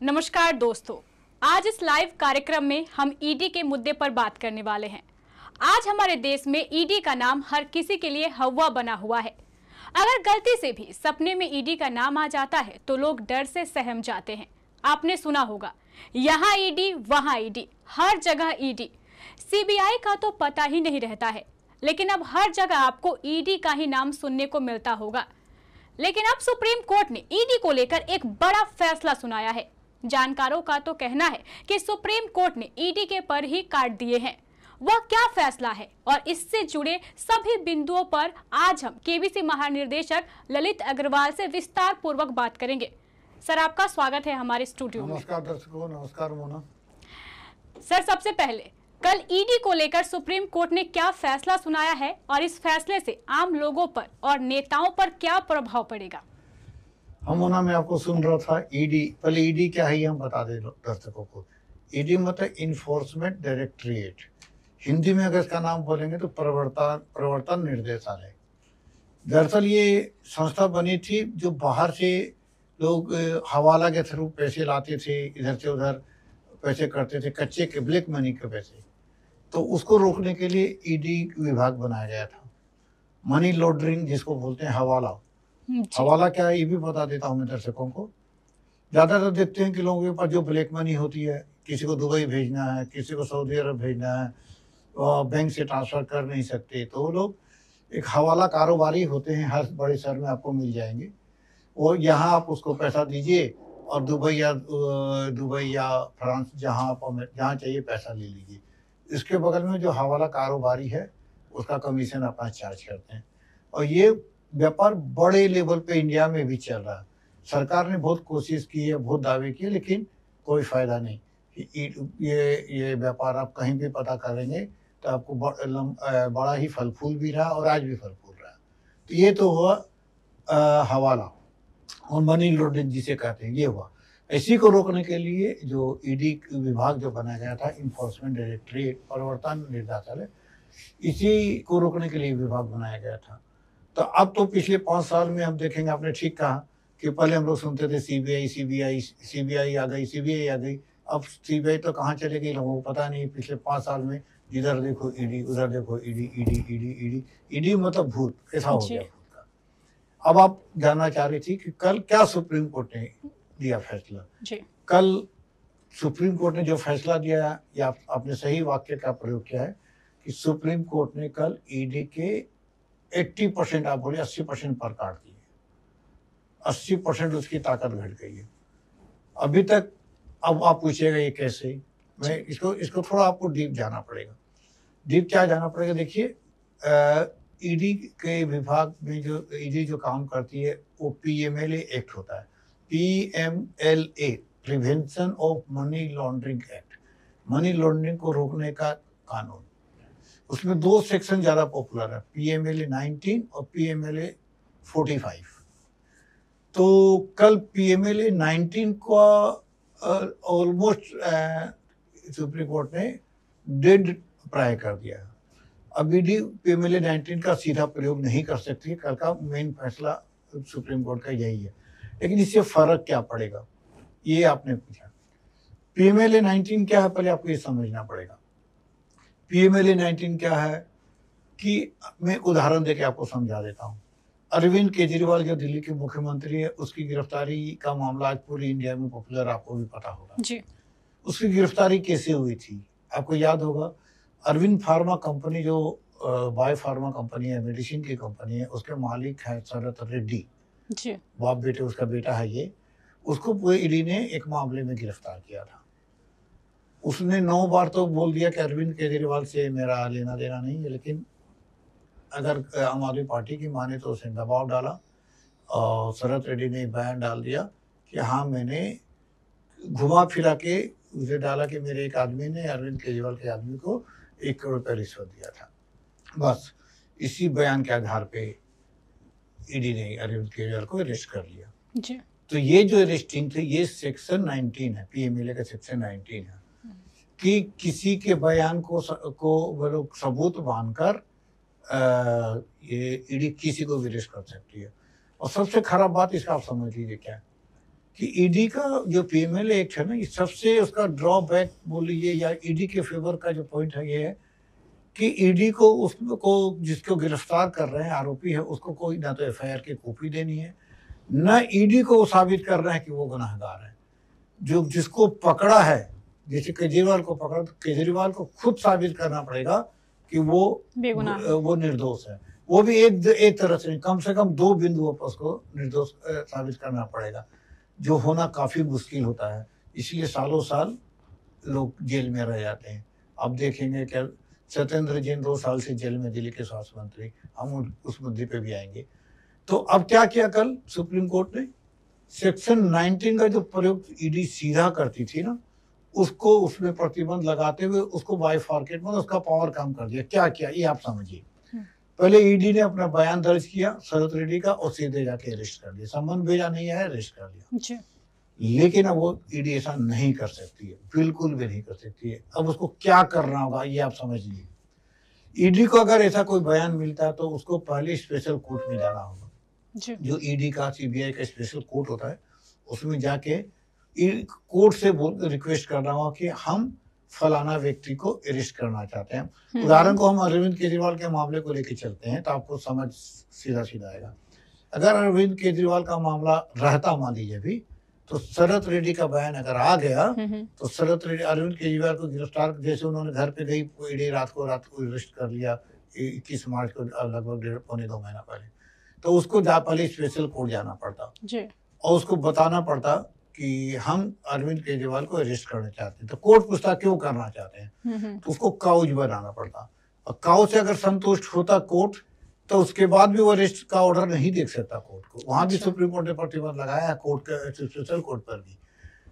नमस्कार दोस्तों, आज इस लाइव कार्यक्रम में हम ईडी के मुद्दे पर बात करने वाले हैं। आज हमारे देश में ईडी का नाम हर किसी के लिए हवा बना हुआ है। अगर गलती से भी सपने में ईडी का नाम आ जाता है तो लोग डर से सहम जाते हैं। आपने सुना होगा, यहाँ ईडी वहाँ ईडी, हर जगह ईडी। सीबीआई का तो पता ही नहीं रहता है, लेकिन अब हर जगह आपको ईडी का ही नाम सुनने को मिलता होगा। लेकिन अब सुप्रीम कोर्ट ने ईडी को लेकर एक बड़ा फैसला सुनाया है। जानकारों का तो कहना है कि सुप्रीम कोर्ट ने ईडी के पर ही काट दिए हैं। वह क्या फैसला है और इससे जुड़े सभी बिंदुओं पर आज हम केबीसी महानिदेशक ललित अग्रवाल से विस्तार पूर्वक बात करेंगे। सर, आपका स्वागत है हमारे स्टूडियो में। नमस्कार दर्शकों, नमस्कार मोना। सर, सबसे पहले कल ईडी को लेकर सुप्रीम कोर्ट ने क्या फैसला सुनाया है और इस फैसले से आम लोगों पर और नेताओं पर क्या प्रभाव पड़ेगा? हम मोना में आपको सुन रहा था ईडी। पहले ईडी क्या है ये हम बता दें दर्शकों को। ईडी मतलब इन्फोर्समेंट डायरेक्टरेट, हिंदी में अगर इसका नाम बोलेंगे तो प्रवर्तन निर्देशालय। दरअसल ये संस्था बनी थी जो बाहर से लोग हवाला के थ्रू पैसे लाते थे, इधर से उधर पैसे करते थे, कच्चे के ब्लैक मनी के पैसे। तो उसको रोकने के लिए ईडी विभाग बनाया गया था। मनी लॉन्ड्रिंग जिसको बोलते हैं, हवाला। हवाला क्या है ये भी बता देता हूँ मैं दर्शकों को। ज़्यादातर देखते हैं कि लोगों के पास जो ब्लैक मनी होती है, किसी को दुबई भेजना है, किसी को सऊदी अरब भेजना है, बैंक से ट्रांसफ़र कर नहीं सकते, तो वो लोग एक हवाला कारोबारी होते हैं, हर बड़े शहर में आपको मिल जाएंगे। वो यहाँ आप उसको पैसा दीजिए और दुबई या फ्रांस जहाँ चाहिए पैसा ले लीजिए। इसके बगल में जो हवाला कारोबारी है उसका कमीशन अपना चार्ज करते हैं। और ये व्यापार बड़े लेवल पे इंडिया में भी चल रहा है। सरकार ने बहुत कोशिश की है, बहुत दावे किए, लेकिन कोई फायदा नहीं। ये व्यापार आप कहीं भी पता करेंगे तो आपको बड़ा ही फल फूल भी रहा और आज भी फल फूल रहा है। तो ये तो हुआ हवाला और मनी लॉन्ड्रिंग जिसे कहते हैं, ये हुआ। इसी को रोकने के लिए जो ईडी विभाग जो बनाया गया था, इन्फोर्समेंट डायरेक्टरेट, प्रवर्तन निर्देशालय, इसी को रोकने के लिए विभाग बनाया गया था। तो अब तो पिछले 5 साल में हम देखेंगे, आपने ठीक कहा कि पहले हम लोग सुनते थे सीबीआई आ गई। अब सीबीआई तो कहाँ चले गई लोगों को पता नहीं। पिछले 5 साल में जिधर देखो ईडी, उधर देखो ईडी मतलब भूत, ऐसा हो गया भूत का। अब आप जानना चाह रही थी कि कल क्या सुप्रीम कोर्ट ने दिया फैसला। कल सुप्रीम कोर्ट ने जो फैसला दिया, या आपने सही वाक्य का प्रयोग किया है कि सुप्रीम कोर्ट ने कल ईडी के 80%, आप बोले 80% पर काट दिए। 80% उसकी ताकत घट गई है अभी तक। अब आप पूछिएगा ये कैसे, मैं इसको थोड़ा आपको डीप जाना पड़ेगा। डीप क्या जाना पड़ेगा? देखिए, ईडी के विभाग में जो ईडी जो काम करती है वो पीएमएलए एक्ट होता है। PMLA, prevention of money laundering act, money laundering को रोकने का कानून। उसमें 2 सेक्शन ज़्यादा पॉपुलर है, पीएमएलए 19 और पीएमएलए 45। तो कल पीएमएलए 19 को ऑलमोस्ट सुप्रीम कोर्ट ने डेड प्राय कर दिया। अब ईडी पीएमएलए 19 का सीधा प्रयोग नहीं कर सकती। कल का मेन फैसला सुप्रीम कोर्ट का यही है। लेकिन इससे फर्क क्या पड़ेगा, ये आपने पूछा। पीएमएलए 19 क्या है, पहले आपको ये समझना पड़ेगा। पीएमएलए 19 क्या है कि मैं उदाहरण देके आपको समझा देता हूँ। अरविंद केजरीवाल जो दिल्ली के मुख्यमंत्री है, उसकी गिरफ्तारी का मामला आज पूरी इंडिया में पॉपुलर, आपको भी पता होगा जी। उसकी गिरफ्तारी कैसे हुई थी आपको याद होगा। अरविंद फार्मा कंपनी जो बायो फार्मा कंपनी है, मेडिसिन की कंपनी है, उसके मालिक है शरत रेड्डी जी, बाप बेटे उसका बेटा है ये। उसको पूरे ईडी ने एक मामले में गिरफ्तार किया था। उसने 9 बार तो बोल दिया कि अरविंद केजरीवाल से मेरा लेना देना नहीं है, लेकिन अगर आम आदमी पार्टी की माने तो उसने दबाव डाला और शरत रेड्डी ने बयान डाल दिया कि हाँ, मैंने घुमा फिरा के उसे डाला कि मेरे एक आदमी ने अरविंद केजरीवाल के आदमी को 1 करोड़ रुपये रिश्वत दिया था। बस इसी बयान के आधार पे ईडी ने अरविंद केजरीवाल को अरेस्ट कर लिया जी। तो ये जो अरेस्टिंग थे, ये सेक्शन 19 है, पीएमएलए का सेक्शन 19 है कि किसी के बयान को वो लोग सबूत मानकर ये ईडी किसी को भी अरेस्ट कर सकती है। और सबसे खराब बात इसका आप समझ लीजिए क्या है कि ईडी का जो पीएमएल एक्ट है ना, ये सबसे उसका ड्रॉबैक बोल लीजिए या ईडी के फेवर का जो पॉइंट है ये है कि ईडी को उसको जिसको गिरफ्तार कर रहे हैं आरोपी है उसको कोई ना तो एफआईआर की कॉपी देनी है, न ईडी को साबित कर रहे हैं कि वो गुनाहगार है। जो जिसको पकड़ा है, जैसे केजरीवाल को पकड़ा तो केजरीवाल को खुद साबित करना पड़ेगा कि वो निर्दोष है। वो भी एक तरह से नहीं, कम से कम 2 बिंदुओं पर उसको निर्दोष साबित करना पड़ेगा, जो होना काफी मुश्किल होता है। इसलिए सालों साल लोग जेल में रह जाते हैं। अब देखेंगे क्या सत्येंद्र जैन 2 साल से जेल में, दिल्ली के स्वास्थ्य मंत्री, हम उस मुद्दे पे भी आएंगे। तो अब क्या किया कल सुप्रीम कोर्ट ने, सेक्शन 19 का जो प्रयोग ईडी सीधा करती थी ना, उसको उसमें प्रतिबंध लगाते हुए उसको बाइफार्केट में उसका पावर कम कर दिया। क्या किया ये आप समझिए। पहले ईडी ने अपना बयान दर्ज किया शरद रेड्डी का और सीधे जाके अरेस्ट कर दिया, सम्मन भेजा नहीं है, अरेस्ट कर दिया। लेकिन अब वो ईडी ऐसा नहीं कर सकती है, बिल्कुल भी नहीं कर सकती है। अब उसको क्या करना होगा ये आप समझ लीजिए। ईडी को अगर ऐसा कोई बयान मिलता है तो उसको पहले स्पेशल कोर्ट में जाना होगा, जो ईडी का सीबीआई का स्पेशल कोर्ट होता है, उसमें जाके कोर्ट से रिक्वेस्ट करना होगा कि हम फलाना व्यक्ति को अरेस्ट करना चाहते हैं। उदाहरण को हम अरविंद केजरीवाल के मामले को लेकर चलते हैं तो आपको समझ सीधा सीधा आएगा। अगर अरविंद केजरीवाल का मामला रहता मान लीजिए भी, तो शरद रेड्डी का बयान अगर आ गया तो शरद रेड्डी अरविंद केजरीवाल को गिरफ्तार, जैसे उन्होंने घर पे गई ईडी रात को अरेस्ट कर लिया 21 मार्च को, लगभग 1.5-2 महीना पहले, तो उसको पहले स्पेशल कोर्ट जाना पड़ता और उसको बताना पड़ता कि हम अरविंद केजरीवाल को अरेस्ट करना चाहते हैं। तो कोर्ट पूछता क्यों करना चाहते हैं, तो उसको काउज बनाना पड़ता, और काउज से अगर संतुष्ट होता कोर्ट तो उसके बाद भी वो अरेस्ट का ऑर्डर नहीं देख सकता कोर्ट को। वहां भी सुप्रीम कोर्ट ने प्रतिबंध लगाया है, कोर्ट के स्पेशल कोर्ट पर भी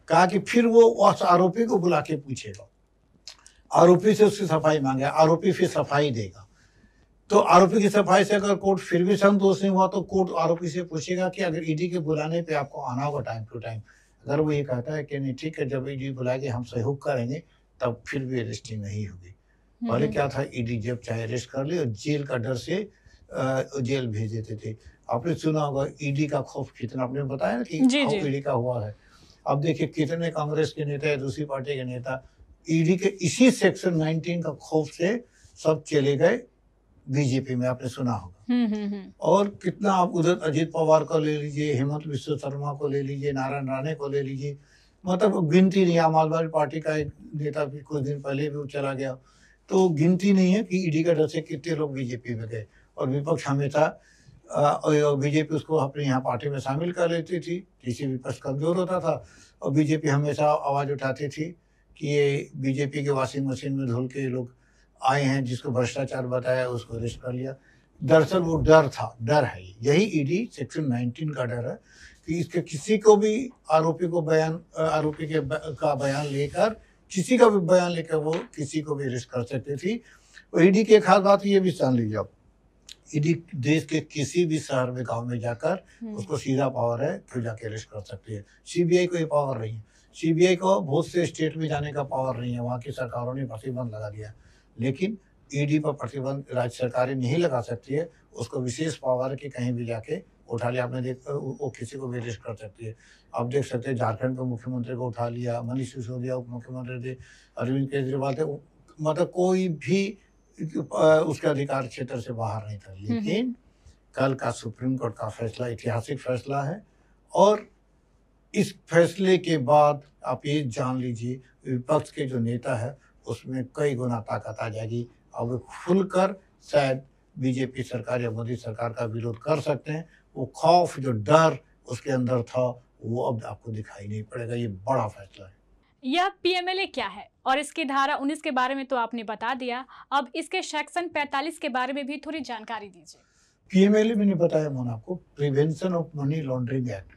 कहा कि फिर वो उस आरोपी को बुला के पूछेगा, आरोपी से उसकी सफाई मांगे, आरोपी फिर सफाई देगा। तो आरोपी की सफाई से अगर कोर्ट फिर भी संतोष नहीं हुआ तो कोर्ट आरोपी से पूछेगा कि अगर ईडी के बुलाने पे आपको आना होगा टाइम टू टाइम। अगर वो ये कहता है कि नहीं ठीक है, जब ईडी बुलाएगी हम सहयोग करेंगे, तब फिर भी अरेस्टिंग नहीं होगी। पहले क्या था, ईडी जब चाहे अरेस्ट कर ले और जेल का डर से जेल भेज देते थे। आपने सुना होगा ईडी का खौफ कितना, आपने बताया ना कि ईडी का हुआ है। अब देखिए कितने कांग्रेस के नेता या दूसरी पार्टी के नेता ईडी के इसी सेक्शन 19 का खौफ से सब चले गए बीजेपी में, आपने सुना होगा। और कितना आप उधर अजीत पवार को ले लीजिए, हेमंत बिश्व शर्मा को ले लीजिए, नारायण राणे को ले लीजिए, मतलब गिनती नहीं। आम आदमी पार्टी का एक नेता भी कुछ दिन पहले भी चला गया, तो गिनती नहीं है कि ईडी का डर से कितने लोग बीजेपी में गए। और विपक्ष हमेशा बीजेपी उसको अपने यहाँ पार्टी में शामिल कर लेती थी, जिससे विपक्ष कमजोर होता था। और बीजेपी हमेशा आवाज उठाती थी कि ये बीजेपी के वॉशिंग मशीन में धुल के लोग आए हैं, जिसको भ्रष्टाचार बताया उसको अरेस्ट कर लिया। दरअसल वो डर था, डर है, यही ईडी सेक्शन 19 का डर है कि इसके किसी को भी आरोपी का बयान लेकर, किसी का भी बयान लेकर वो किसी को भी अरेस्ट कर सकती थी। और ईडी की एक खास बात ये भी जान लीजिए आप, ईडी देश के किसी भी शहर में गांव में जाकर उसको सीधा पावर है फिर जाके अरेस्ट कर सकती है। सीबीआई को ये पावर नहीं है, सीबीआई को बहुत से स्टेट में जाने का पावर नहीं है, वहाँ की सरकारों ने प्रतिबंध लगा दिया। लेकिन ईडी पर प्रतिबंध राज्य सरकारें नहीं लगा सकती है, उसको विशेष पावर है कि कहीं भी जाके उठा लिया। आपने देखा वो किसी को भी अरेस्ट कर सकती है। आप देख सकते हैं झारखंड के मुख्यमंत्री को उठा लिया, मनीष सिसोदिया उप मुख्यमंत्री थे, अरविंद केजरीवाल थे, मतलब कोई भी उसके अधिकार क्षेत्र से बाहर नहीं था। लेकिन कल का सुप्रीम कोर्ट का फैसला ऐतिहासिक फैसला है, और इस फैसले के बाद आप ये जान लीजिए विपक्ष के जो नेता है उसमें कई गुना ताकत आ जाएगी। अब वे खुलकर शायद बीजेपी सरकार या मोदी सरकार का विरोध कर सकते हैं। वो खौफ, जो डर उसके अंदर था, वो अब आपको दिखाई नहीं पड़ेगा। ये बड़ा फैसला है। यह पीएमएलए क्या है और इसकी धारा 19 के बारे में तो आपने बता दिया, अब इसके सेक्शन 45 के बारे में भी थोड़ी जानकारी दीजिए। पीएमएलए मैंने बताया मोना आपको, prevention of money laundering act,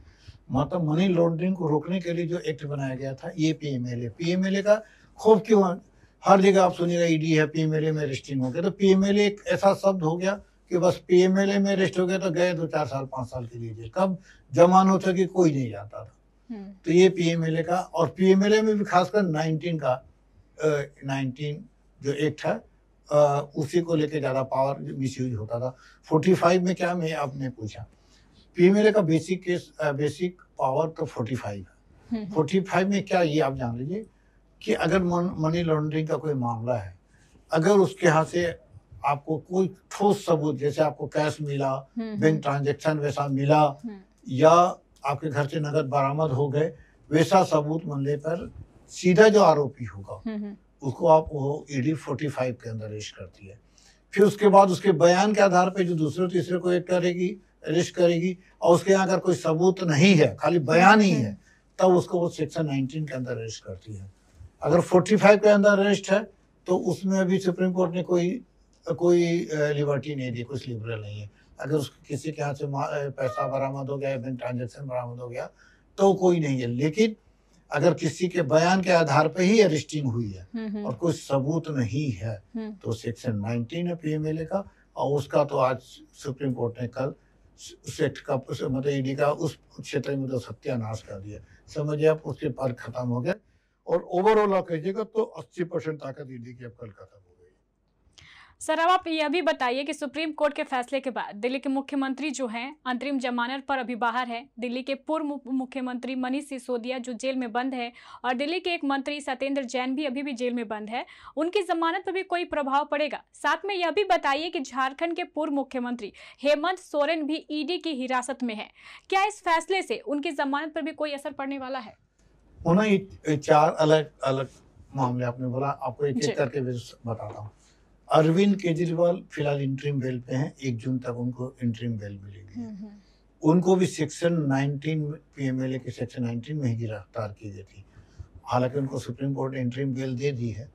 मतलब मनी लॉन्ड्रिंग को रोकने के लिए जो एक्ट बनाया गया था, ये पीएमएलए। पीएमएलए का खौफ क्यों, हर जगह आप सुनिएगा ईडी है, पीएमएलए में अरेस्टिंग हो गया। तो पीएमएलए एक ऐसा शब्द हो गया कि बस पीएमएलए में अरेस्ट हो गया तो गए 2-4 साल 5 साल के लिए, कब जमानत हो कि कोई नहीं जाता था। तो ये पीएमएलए का, और पीएमएलए में भी खासकर 19 जो एक्ट है उसी को लेके ज्यादा पावर मिसयूज होता था। 45 में क्या, मैं आपने पूछा, पीएमएलए का बेसिक पावर तो 45 है। 45 में क्या, ये आप जान लीजिए कि अगर मनी लॉन्ड्रिंग का कोई मामला है, अगर उसके यहाँ से आपको कोई ठोस सबूत, जैसे आपको कैश मिला, बैंक ट्रांजैक्शन वैसा मिला, या आपके घर से नगद बरामद हो गए, वैसा सबूत मिलने पर सीधा जो आरोपी होगा उसको आप वो ईडी 45 के अंदर अरेस्ट करती है। फिर उसके बाद उसके बयान के आधार पे जो दूसरे तीसरे को अरेस्ट करेगी, और उसके यहाँ अगर कोई सबूत नहीं है, खाली बयान ही है, तब उसको वो सेक्शन 19 के अंदर अरेस्ट करती है। अगर 45 के अंदर अरेस्ट है तो उसमें अभी सुप्रीम कोर्ट ने कोई लिबर्टी नहीं दी, कुछ लिबरल नहीं है। अगर उसके किसी के यहाँ से पैसा बरामद हो गया, बैंक ट्रांजेक्शन बरामद हो गया, तो कोई नहीं है। लेकिन अगर किसी के बयान के आधार पर ही अरेस्टिंग हुई है और कोई सबूत नहीं है, तो सेक्शन 19 है पीएमएलए का, और उसका तो आज सुप्रीम कोर्ट ने कल उस एक्ट का, मतलब ईडी का उस क्षेत्र में तो सत्यानाश कर दिया। समझिए आप, उसके पद खत्म हो गए। और ओवरऑल आप कहिएगा तो 80% ताकत ईडी की अब कल खत्म हो गई। सर, अब आप यह भी बताइए कि सुप्रीम कोर्ट के फैसले के बाद दिल्ली के मुख्यमंत्री जो हैं अंतरिम जमानत पर अभी बाहर है। दिल्ली के पूर्व मुख्यमंत्री मनीष सिसोदिया जो जेल में बंद है, और दिल्ली के एक मंत्री सत्येंद्र जैन भी अभी भी जेल में बंद है। उनकी जमानत पर भी कोई प्रभाव पड़ेगा? साथ में यह भी बताइए कि झारखंड के पूर्व मुख्यमंत्री हेमंत सोरेन भी ईडी की हिरासत में है। क्या इस फैसले से उनकी जमानत पर भी कोई असर पड़ने वाला है? उन्हें 4 अलग अलग मामले आपने बोला, आपको एक एक करके बताता हूँ। अरविंद केजरीवाल फिलहाल इंटरिम बेल पे हैं, 1 जून तक उनको इंटरिम बेल मिलेगी। उनको भी सेक्शन 19 पीएमएलए के सेक्शन 19 में ही गिरफ्तार की गई थी। हालांकि उनको सुप्रीम कोर्ट ने इंटरिम बेल दे दी है,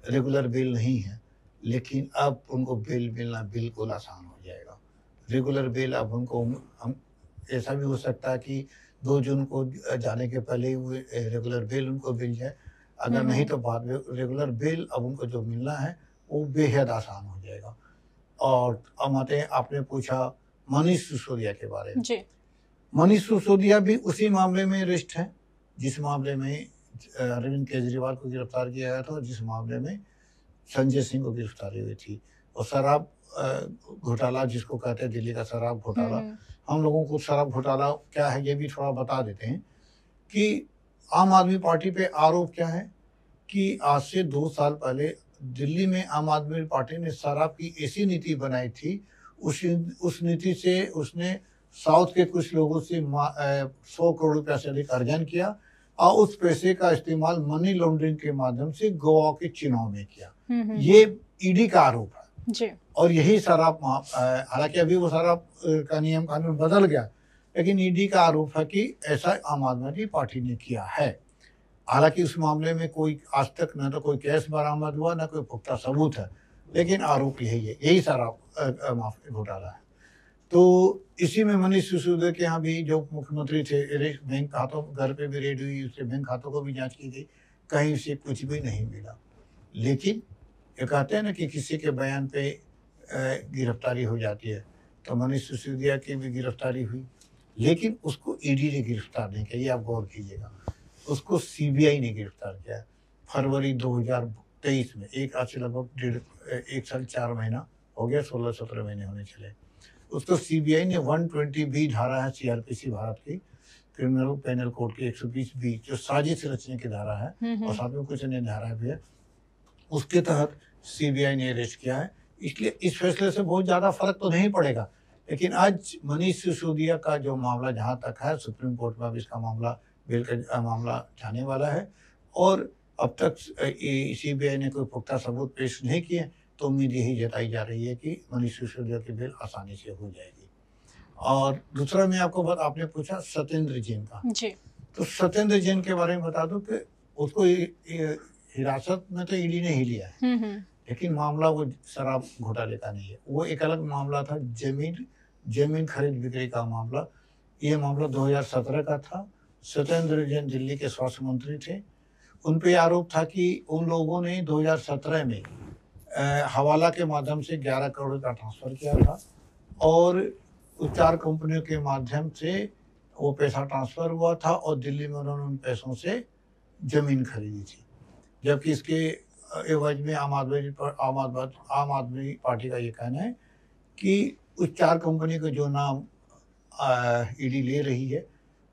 रेगुलर बेल नहीं है, लेकिन अब उनको बेल मिलना बिल्कुल आसान हो जाएगा। रेगुलर बेल अब उनको, हम ऐसा भी हो सकता है कि 2 जून को जाने के पहले ही रेगुलर बेल उनको मिल जाए। अगर नहीं तो बाद में रेगुलर बेल अब उनको जो मिलना है वो बेहद आसान हो जाएगा। और अब आते हैं, आपने पूछा मनीष सिसोदिया के बारे में। मनीष सिसोदिया भी उसी मामले में अरेस्ट है जिस मामले में अरविंद केजरीवाल को गिरफ्तार किया गया था, जिस मामले में संजय सिंह को गिरफ्तारी हुई थी। और शराब घोटाला जिसको कहते हैं, दिल्ली का शराब घोटाला, हम लोगों को शराब घोटाला क्या है ये भी थोड़ा बता देते हैं कि आम आदमी पार्टी पे आरोप क्या है कि आज से 2 साल पहले दिल्ली में आम आदमी पार्टी ने शराब की ऐसी नीति बनाई थी, उस नीति से उसने साउथ के कुछ लोगों से 100 करोड़ रुपया से अधिक अर्जन किया, और उस पैसे का इस्तेमाल मनी लॉन्ड्रिंग के माध्यम से गोवा के चुनाव में किया। ये ईडी का आरोप है जी। और यही शराब, हालांकि अभी वो शराब का नियम कानून बदल गया, लेकिन ईडी का आरोप है कि ऐसा आम आदमी पार्टी ने किया है। हालांकि उस मामले में कोई आज तक न तो कोई केस बरामद हुआ, न कोई पुख्ता सबूत है, लेकिन आरोप यही है, यही शराब घोटाला है। तो इसी में मनीष सिसोदिया के यहाँ भी जो मुख्यमंत्री थे, बैंक खातों, घर पे भी रेड हुई, उसके बैंक खातों को भी जांच की गई, कहीं से कुछ भी नहीं मिला। लेकिन ये कहते हैं ना कि किसी के बयान पे गिरफ्तारी हो जाती है, तो मनीष सिसोदिया की भी गिरफ्तारी हुई, लेकिन उसको ईडी ने गिरफ्तार नहीं किया। ये आप गौर कीजिएगा, उसको सीबीआई ने गिरफ्तार किया फरवरी 2023 में। आज से लगभग 1 साल 4 महीना हो गया, 16-17 महीने होने चले। उसको सीबीआई ने 120B धारा है सीआरपीसी भारत की, क्रिमिनल पेनल कोड की 120B, जो साजिश रचने की धारा है, और साथ में कुछ अन्य धारा भी है, उसके तहत सीबीआई ने अरेस्ट किया है। इसलिए इस फैसले से बहुत ज़्यादा फर्क तो नहीं पड़ेगा। लेकिन आज मनीष सिसोदिया का जो मामला जहाँ तक है, सुप्रीम कोर्ट में अब इसका मामला, बेल का मामला जाने वाला है, और अब तक सीबीआई ने कोई पुख्ता सबूत पेश नहीं किए, तो उम्मीद यही जताई जा रही है कि मनीष सिसोदिया की बेल आसानी से हो जाएगी। और दूसरा मैं आपको आपने पूछा सत्येंद्र जैन का जी। तो सत्येंद्र जैन के बारे में बता दूं कि उसको हिरासत में तो ईडी ने ही लिया है, लेकिन मामला वो शराब घोटाले का नहीं है, वो एक अलग मामला था, जमीन खरीद बिक्री का मामला। ये मामला 2017 का था। सत्येंद्र जैन दिल्ली के स्वास्थ्य मंत्री थे। उन पे आरोप था कि उन लोगों ने 2017 में हवाला के माध्यम से 11 करोड़ का ट्रांसफर किया था, और 4 कंपनियों के माध्यम से वो पैसा ट्रांसफर हुआ था, और दिल्ली में उन्होंने उन पैसों से जमीन खरीदी थी। जबकि इसके एवज में आम आदमी पार्टी का ये कहना है कि उस 4 कंपनी के जो नाम ईडी ले रही है,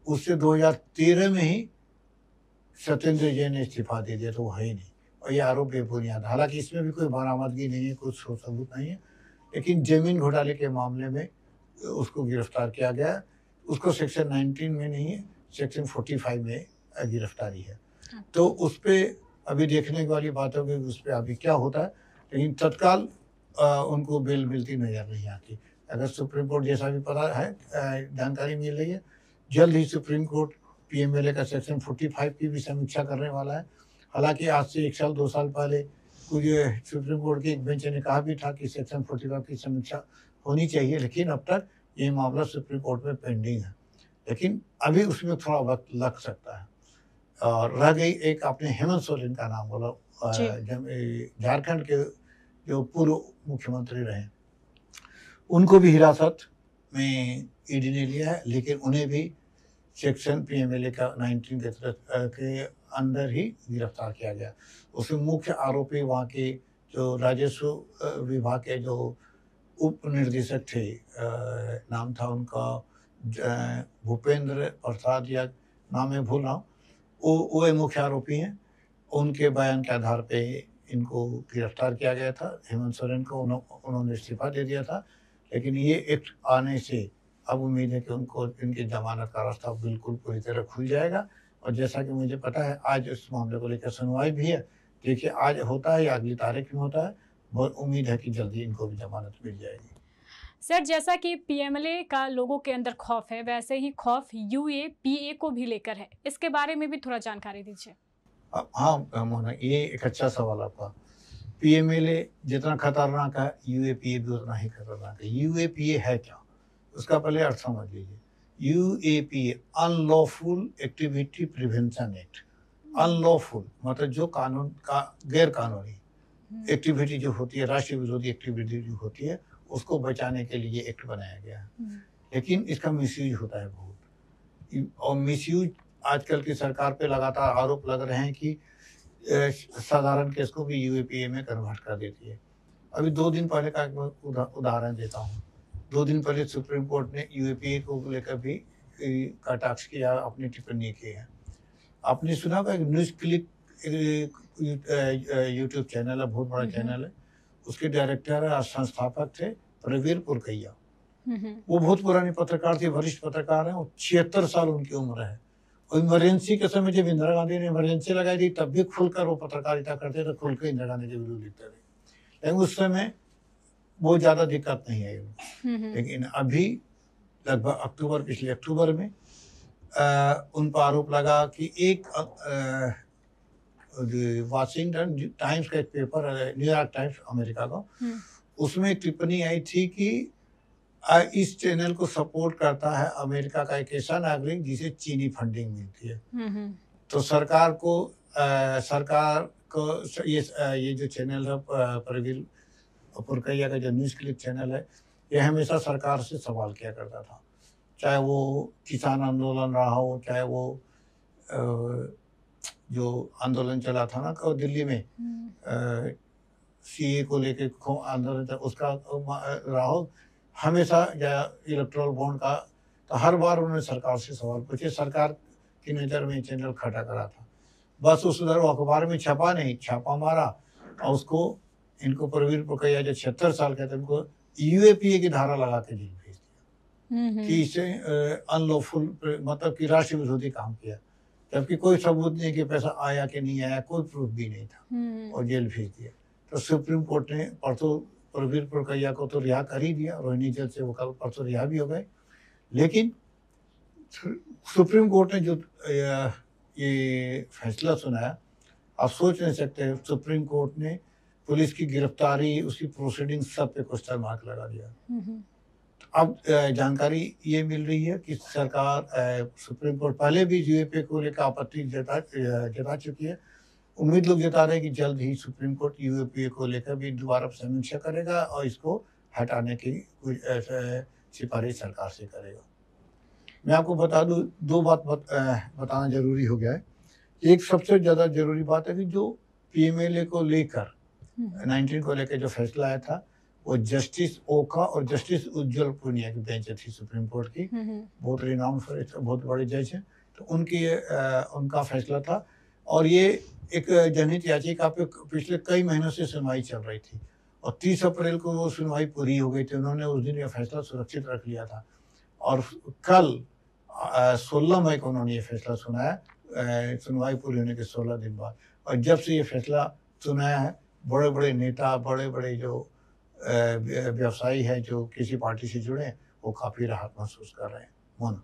उससे 2013 में ही सत्येंद्र जैन ने इस्तीफा दे दिया, तो वो है ही नहीं और ये आरोप बेबुनियाद। हालांकि इसमें भी कोई बरामदगी नहीं है, कुछ सबूत नहीं है, लेकिन जमीन घोटाले के मामले में उसको गिरफ्तार किया गया। उसको सेक्शन 19 में नहीं है, सेक्शन 45 में गिरफ्तारी है। तो उस पर अभी देखने वाली बात होगी उस पर अभी क्या होता है, लेकिन तत्काल उनको बेल मिलती नजर नहीं आती। अगर सुप्रीम कोर्ट, जैसा भी पता है जानकारी मिल रही है, जल्द ही सुप्रीम कोर्ट पीएमएलए का सेक्शन 45 की भी समीक्षा करने वाला है। हालांकि आज से 1 साल 2 साल पहले कुछ सुप्रीम कोर्ट की एक बेंच ने कहा भी था कि सेक्शन 45 की समीक्षा होनी चाहिए, लेकिन अब तक ये मामला सुप्रीम कोर्ट में पेंडिंग है, लेकिन अभी उसमें थोड़ा वक्त लग सकता है। और रह गई एक आपने हेमंत सोरेन का नाम बोला, झारखंड के जो पूर्व मुख्यमंत्री रहे, उनको भी हिरासत में ईडी ने लिया है, लेकिन उन्हें भी सेक्शन पीएमएलए का 19 के तहत के अंदर ही गिरफ्तार किया गया। उसमें मुख्य आरोपी वहाँ के जो राजस्व विभाग के जो उप निदेशक थे, नाम था उनका भूपेंद्र प्रसाद या नाम है भूल रहा हूँ, वो मुख्य आरोपी हैं। उनके बयान के आधार पे इनको गिरफ्तार किया गया था। हेमंत सोरेन को उन्होंने इस्तीफा दे दिया था, लेकिन ये एक्ट आने से अब उम्मीद है कि उनको इनकी जमानत का रास्ता बिल्कुल पूरी तरह खुल जाएगा। और जैसा कि मुझे पता है आज इस मामले को लेकर सुनवाई भी है, देखिए आज होता है या अगली तारीख में होता है, बहुत उम्मीद है कि जल्दी इनको भी जमानत मिल जाएगी। सर, जैसा कि पीएमएलए का लोगों के अंदर खौफ है, वैसे ही खौफ यूएपीए को भी लेकर है, इसके बारे में भी थोड़ा जानकारी दीजिए। हाँ मोहना, ये एक अच्छा सवाल आपका। पीएमएलए जितना खतरनाक है, यूएपीए भी उतना ही खतरनाक है। यूएपीए है क्या, उसका पहले अर्थ समझ लीजिए। UAPA unlawful activity prevention act. Unlawful मतलब जो कानून का गैर कानूनी एक्टिविटी जो होती है, राष्ट्र विरोधी एक्टिविटी जो होती है, उसको बचाने के लिए एक्ट बनाया गया है। लेकिन इसका मिसयूज होता है बहुत, और मिसयूज आजकल की सरकार पे लगातार आरोप लग रहे हैं कि साधारण केस को भी यूएपीए में कन्वर्ट कर देती है। अभी 2 दिन पहले का उदाहरण देता हूँ। 2 दिन पहले सुप्रीम कोर्ट ने यूएपीए को लेकर भी कटाक्ष किया, अपनी टिप्पणी की है। आपने सुना होगा एक न्यूज क्लिक यूट्यूब चैनल है, बहुत बड़ा चैनल है, उसके डायरेक्टर और संस्थापक थे प्रवीर पुरकैया। वो बहुत पुरानी पत्रकार थे, वरिष्ठ पत्रकार हैं, 76 साल उनकी उम्र है। और इमरजेंसी के समय जब इंदिरा गांधी ने इमरजेंसी लगाई थी, तब भी खुलकर वो पत्रकारिता करते थे, खुलकर इंदिरा गांधी के विरुद्ध लिखते थे। लेकिन उस समय बहुत ज़्यादा दिक्कत नहीं आई। लेकिन अभी लगभग पिछले अक्टूबर में उन पर आरोप लगा कि एक वाशिंगटन टाइम्स का एक पेपर, न्यूयॉर्क टाइम्स अमेरिका का, उसमें टिप्पणी आई थी कि इस चैनल को सपोर्ट करता है अमेरिका का एक ऐसा नागरिक जिसे चीनी फंडिंग मिलती है। तो सरकार को ये जो चैनल है प्रवीर पुरकैया का जो न्यूज क्लिक चैनल है, ये हमेशा सरकार से सवाल किया करता था, चाहे वो किसान आंदोलन रहा हो, चाहे वो जो आंदोलन चला था ना दिल्ली में सीए को लेके आंदोलन था, उसका रहा हो, हमेशा या इलेक्ट्रल बॉन्ड का, तो हर बार उन्होंने सरकार से सवाल पूछे। सरकार की नज़र में चैनल खड़ा करा था, बस उस उधर अखबार में छपा नहीं, छापा मारा और उसको इनको प्रवीर पुरकैया जो 76 साल के थे, उनको यूएपीए की धारा लगा के जेल भेज दिया कि इसे अनलॉफुल मतलब कि राष्ट्र विरोधी काम किया, जबकि कोई सबूत नहीं कि पैसा आया कि नहीं आया, कोई प्रूफ भी नहीं था, और जेल भेज दिया। तो सुप्रीम कोर्ट ने परसों प्रवीर पुरकैया को तो रिहा कर ही दिया, रोहिणी जेल से वो कल परसों रिहा भी हो गए। लेकिन सुप्रीम कोर्ट ने जो ये फैसला सुनाया, आप सोच नहीं सकते, सुप्रीम कोर्ट ने पुलिस की गिरफ्तारी, उसकी प्रोसीडिंग सब पे क्वेश्चन मार्क लगा दिया। अब जानकारी ये मिल रही है कि सरकार सुप्रीम कोर्ट पहले भी यूएपीए को लेकर आपत्ति जता चुकी है। उम्मीद लोग जता रहे हैं कि जल्द ही सुप्रीम कोर्ट यूएपीए को लेकर भी दोबारा समीक्षा करेगा और इसको हटाने की सिफारिश सरकार से करेगा। मैं आपको बता दूं, 2 बात बताना जरूरी हो गया है। एक सबसे ज़्यादा जरूरी बात है कि जो पीएमएलए को लेकर 19 को लेकर जो फैसला आया था, वो जस्टिस ओका और जस्टिस उज्जवल पुनिया की बेंच थी सुप्रीम कोर्ट की, बहुत रिनाउंड बहुत बड़े जज हैं, तो उनका फैसला था। और ये एक जनहित याचिका पे पिछले कई महीनों से सुनवाई चल रही थी और 30 अप्रैल को वो सुनवाई पूरी हो गई थी। उन्होंने उस दिन ये फैसला सुरक्षित रख लिया था और कल 16 मई को उन्होंने ये फैसला सुनाया, सुनवाई पूरी होने के 16 दिन बाद। और जब से ये फैसला सुनाया है, बड़े बड़े नेता, बड़े बड़े जो व्यवसायी है जो किसी पार्टी से जुड़े हैं, वो काफ़ी राहत महसूस कर रहे हैं। मोना,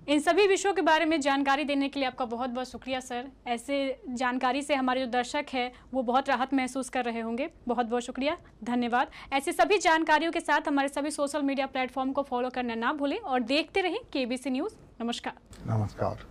इन सभी विषयों के बारे में जानकारी देने के लिए आपका बहुत बहुत शुक्रिया सर। ऐसे जानकारी से हमारे जो दर्शक हैं वो बहुत राहत महसूस कर रहे होंगे। बहुत बहुत शुक्रिया, धन्यवाद। ऐसी सभी जानकारियों के साथ हमारे सभी सोशल मीडिया प्लेटफॉर्म को फॉलो करना ना भूलें और देखते रहें केबीसी न्यूज़। नमस्कार। नमस्कार।